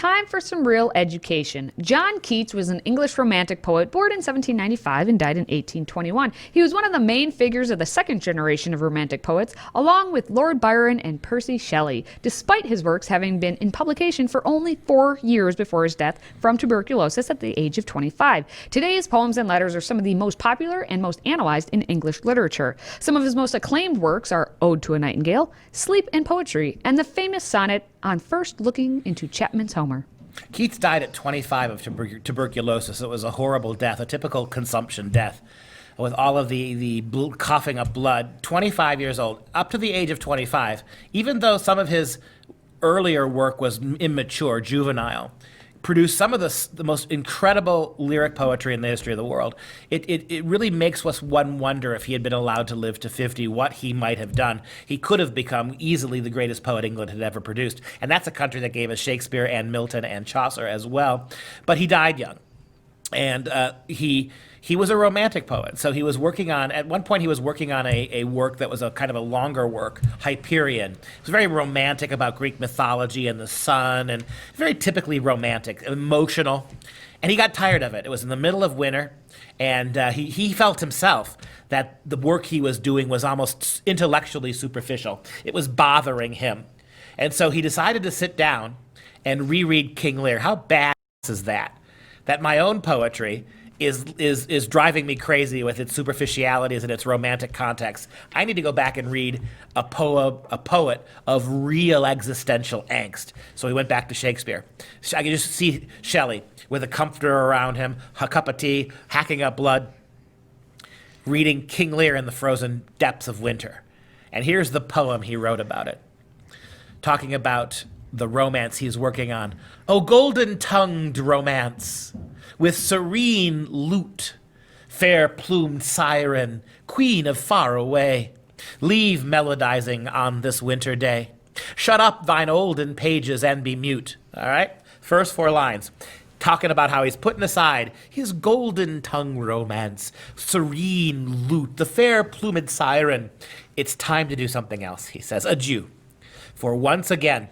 time for some real education. John Keats was an English Romantic poet born in 1795 and died in 1821. He was one of the main figures of the second generation of Romantic poets, along with Lord Byron and Percy Shelley, despite his works having been in publication for only 4 years before his death from tuberculosis at the age of 25. Today's poems and letters are some of the most popular and most analyzed in English literature. Some of his most acclaimed works are Ode to a Nightingale, Sleep and Poetry, and the famous sonnet on first looking into Chapman's Homer. Keats died at 25 of tuberculosis. It was a horrible death, a typical consumption death, with all of the coughing up blood. 25 years old, up to the age of 25, even though some of his earlier work was immature, juvenile, produced some of the most incredible lyric poetry in the history of the world. It really makes us wonder if he had been allowed to live to 50, what he might have done. He could have become easily the greatest poet England had ever produced. And that's a country that gave us Shakespeare and Milton and Chaucer as well. But he died young. And he was a Romantic poet. So he was working on, at one point he was working on a work that was a kind of a longer work, Hyperion. It was very romantic about Greek mythology and the sun, and very typically romantic, emotional. And he got tired of it. It was in the middle of winter, and he felt himself that the work he was doing was almost intellectually superficial. It was bothering him. And so he decided to sit down and reread King Lear. How bad is that? That my own poetry is driving me crazy with its superficialities and its romantic context. I need to go back and read a poet of real existential angst. So he went back to Shakespeare. I can just see Shelley with a comforter around him, a cup of tea, hacking up blood, reading King Lear in the frozen depths of winter. And here's the poem he wrote about it, talking about the romance he's working on. O golden-tongued romance, with serene lute, fair-plumed siren, queen of far away, leave melodizing on this winter day. Shut up thine olden pages and be mute. All right? First 4 lines, talking about how he's putting aside his golden-tongued romance, serene lute, the fair-plumed siren. It's time to do something else, he says. Adieu. For once again,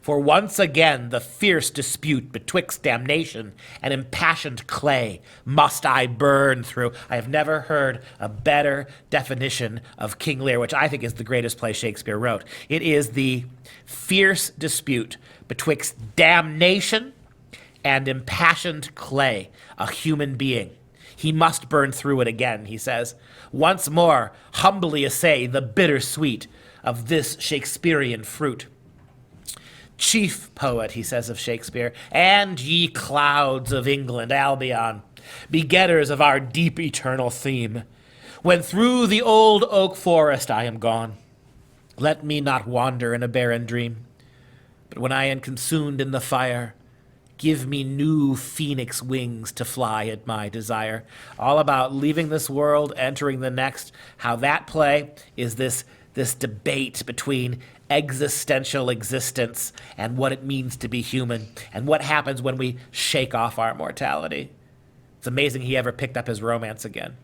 the fierce dispute betwixt damnation and impassioned clay must I burn through. I have never heard a better definition of King Lear, which I think is the greatest play Shakespeare wrote. It is the fierce dispute betwixt damnation and impassioned clay, a human being. He must burn through it again, he says. Once more, humbly essay the bitter sweet of this Shakespearean fruit. Chief poet, he says of Shakespeare, and ye clouds of England, Albion, begetters of our deep eternal theme, when through the old oak forest I am gone, let me not wander in a barren dream, but when I am consumed in the fire, give me new phoenix wings to fly at my desire. All about leaving this world, entering the next, how that play is this debate between existential existence and what it means to be human, and what happens when we shake off our mortality. It's amazing he ever picked up his romance again.